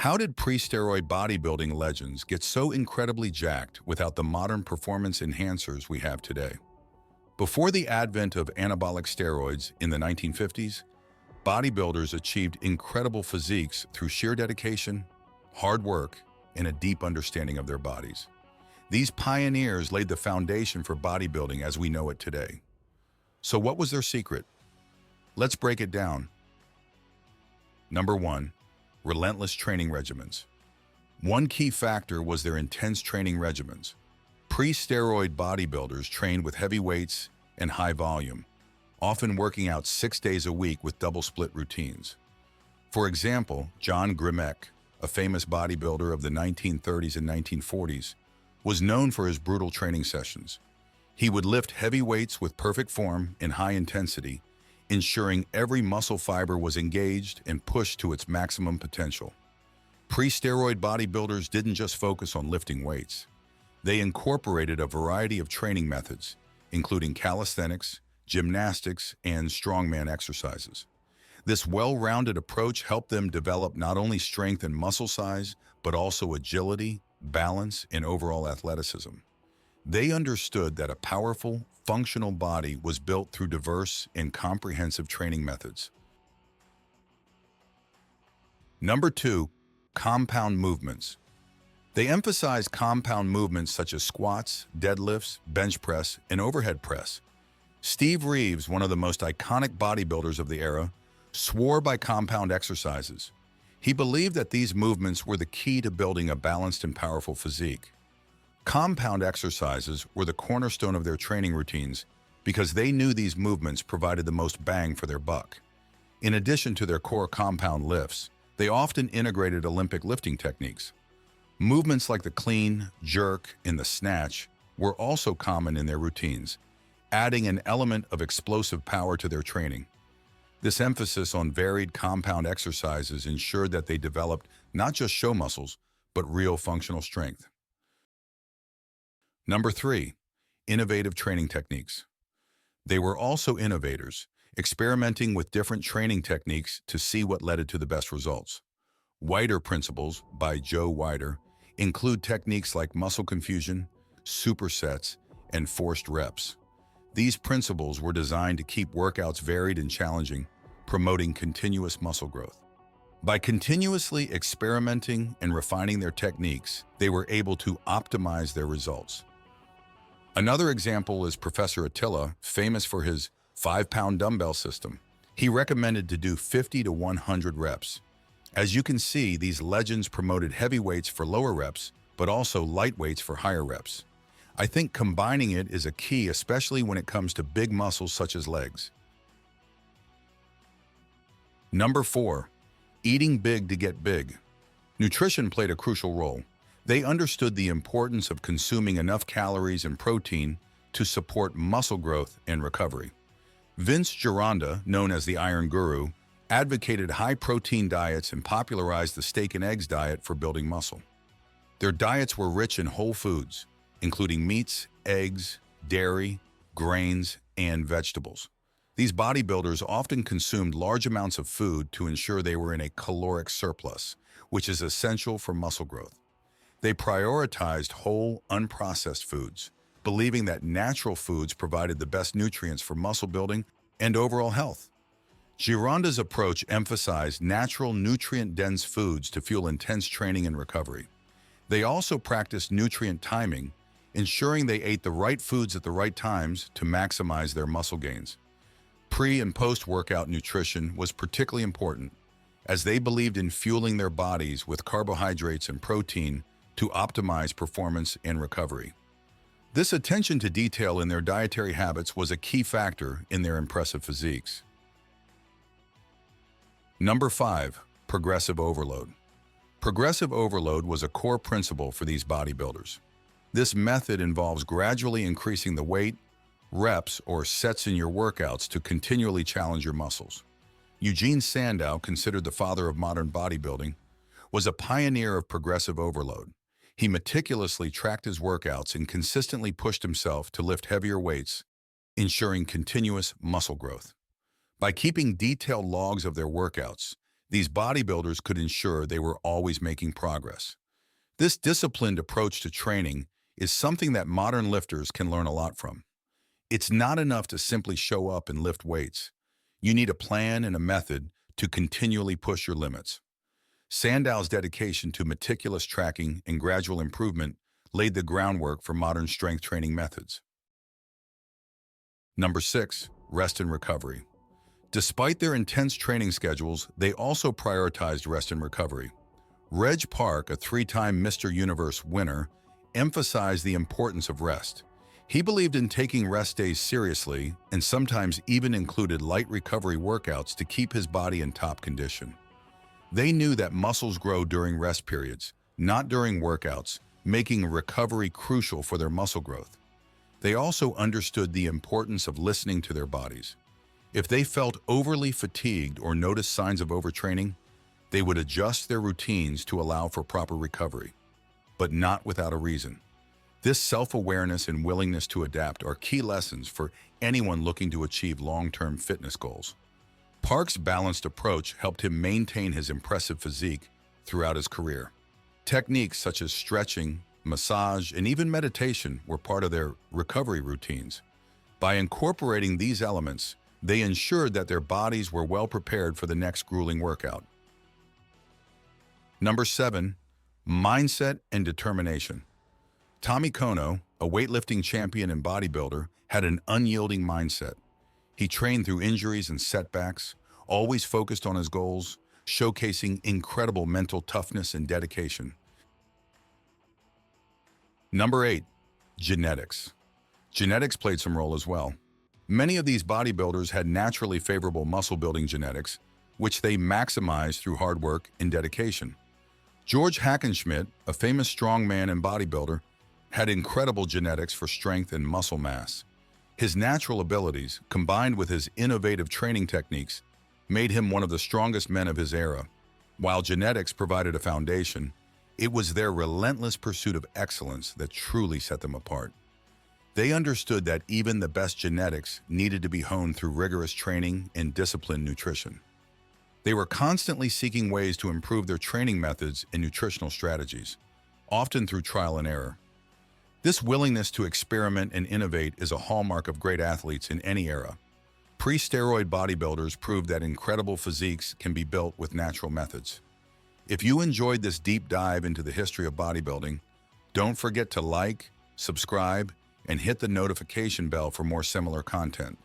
How did pre-steroid bodybuilding legends get so incredibly jacked without the modern performance enhancers we have today? Before the advent of anabolic steroids in the 1950s, bodybuilders achieved incredible physiques through sheer dedication, hard work, and a deep understanding of their bodies. These pioneers laid the foundation for bodybuilding as we know it today. So what was their secret? Let's break it down. Number 1. Relentless training regimens. One key factor was their intense training regimens. Pre-steroid bodybuilders trained with heavy weights and high volume, often working out 6 days a week with double-split routines. For example, John Grimek, a famous bodybuilder of the 1930s and 1940s, was known for his brutal training sessions. He would lift heavy weights with perfect form and high intensity, ensuring every muscle fiber was engaged and pushed to its maximum potential. Pre-steroid bodybuilders didn't just focus on lifting weights. They incorporated a variety of training methods, including calisthenics, gymnastics, and strongman exercises. This well-rounded approach helped them develop not only strength and muscle size, but also agility, balance, and overall athleticism. They understood that a powerful, functional body was built through diverse and comprehensive training methods. Number 2. Compound movements. They emphasized compound movements such as squats, deadlifts, bench press, and overhead press. Steve Reeves, one of the most iconic bodybuilders of the era, swore by compound exercises. He believed that these movements were the key to building a balanced and powerful physique. Compound exercises were the cornerstone of their training routines because they knew these movements provided the most bang for their buck. In addition to their core compound lifts, they often integrated Olympic lifting techniques. Movements like the clean, jerk, and the snatch were also common in their routines, adding an element of explosive power to their training. This emphasis on varied compound exercises ensured that they developed not just show muscles, but real functional strength. Number 3. Innovative training techniques. They were also innovators, experimenting with different training techniques to see what led to the best results. Whiter principles, by Joe Whiter, include techniques like muscle confusion, supersets, and forced reps. These principles were designed to keep workouts varied and challenging, promoting continuous muscle growth. By continuously experimenting and refining their techniques, they were able to optimize their results. Another example is Professor Attila, famous for his 5-pound dumbbell system. He recommended to do 50 to 100 reps. As you can see, these legends promoted heavy weights for lower reps, but also light weights for higher reps. I think combining it is a key, especially when it comes to big muscles such as legs. Number 4. Eating big to get big. Nutrition played a crucial role. They understood the importance of consuming enough calories and protein to support muscle growth and recovery. Vince Gironda, known as the Iron Guru, advocated high-protein diets and popularized the steak and eggs diet for building muscle. Their diets were rich in whole foods, including meats, eggs, dairy, grains, and vegetables. These bodybuilders often consumed large amounts of food to ensure they were in a caloric surplus, which is essential for muscle growth. They prioritized whole, unprocessed foods, believing that natural foods provided the best nutrients for muscle building and overall health. Gironda's approach emphasized natural, nutrient-dense foods to fuel intense training and recovery. They also practiced nutrient timing, ensuring they ate the right foods at the right times to maximize their muscle gains. Pre- and post-workout nutrition was particularly important, as they believed in fueling their bodies with carbohydrates and protein to optimize performance and recovery. This attention to detail in their dietary habits was a key factor in their impressive physiques. Number 5. Progressive overload. Progressive overload was a core principle for these bodybuilders. This method involves gradually increasing the weight, reps, or sets in your workouts to continually challenge your muscles. Eugene Sandow, considered the father of modern bodybuilding, was a pioneer of progressive overload. He meticulously tracked his workouts and consistently pushed himself to lift heavier weights, ensuring continuous muscle growth. By keeping detailed logs of their workouts, These bodybuilders could ensure they were always making progress. This disciplined approach to training is something that modern lifters can learn a lot from. It's not enough to simply show up and lift weights. You need a plan and a method to continually push your limits. Sandow's dedication to meticulous tracking and gradual improvement laid the groundwork for modern strength training methods. Number 6, rest and recovery. Despite their intense training schedules, they also prioritized rest and recovery. Reg Park, a 3-time Mr. Universe winner, emphasized the importance of rest. He believed in taking rest days seriously and sometimes even included light recovery workouts to keep his body in top condition. They knew that muscles grow during rest periods, not during workouts, making recovery crucial for their muscle growth. They also understood the importance of listening to their bodies. If they felt overly fatigued or noticed signs of overtraining, they would adjust their routines to allow for proper recovery, but not without a reason. This self-awareness and willingness to adapt are key lessons for anyone looking to achieve long-term fitness goals. Park's balanced approach helped him maintain his impressive physique throughout his career. Techniques such as stretching, massage, and even meditation were part of their recovery routines. By incorporating these elements, they ensured that their bodies were well prepared for the next grueling workout. Number 7, mindset and determination. Tommy Kono, a weightlifting champion and bodybuilder, had an unyielding mindset. He trained through injuries and setbacks, always focused on his goals, showcasing incredible mental toughness and dedication. Number 8, genetics. Genetics played some role as well. Many of these bodybuilders had naturally favorable muscle-building genetics, which they maximized through hard work and dedication. George Hackenschmidt, a famous strongman and bodybuilder, had incredible genetics for strength and muscle mass. His natural abilities, combined with his innovative training techniques, made him one of the strongest men of his era. While genetics provided a foundation, it was their relentless pursuit of excellence that truly set them apart. They understood that even the best genetics needed to be honed through rigorous training and disciplined nutrition. They were constantly seeking ways to improve their training methods and nutritional strategies, often through trial and error. This willingness to experiment and innovate is a hallmark of great athletes in any era. Pre-steroid bodybuilders proved that incredible physiques can be built with natural methods. If you enjoyed this deep dive into the history of bodybuilding, don't forget to like, subscribe, and hit the notification bell for more similar content.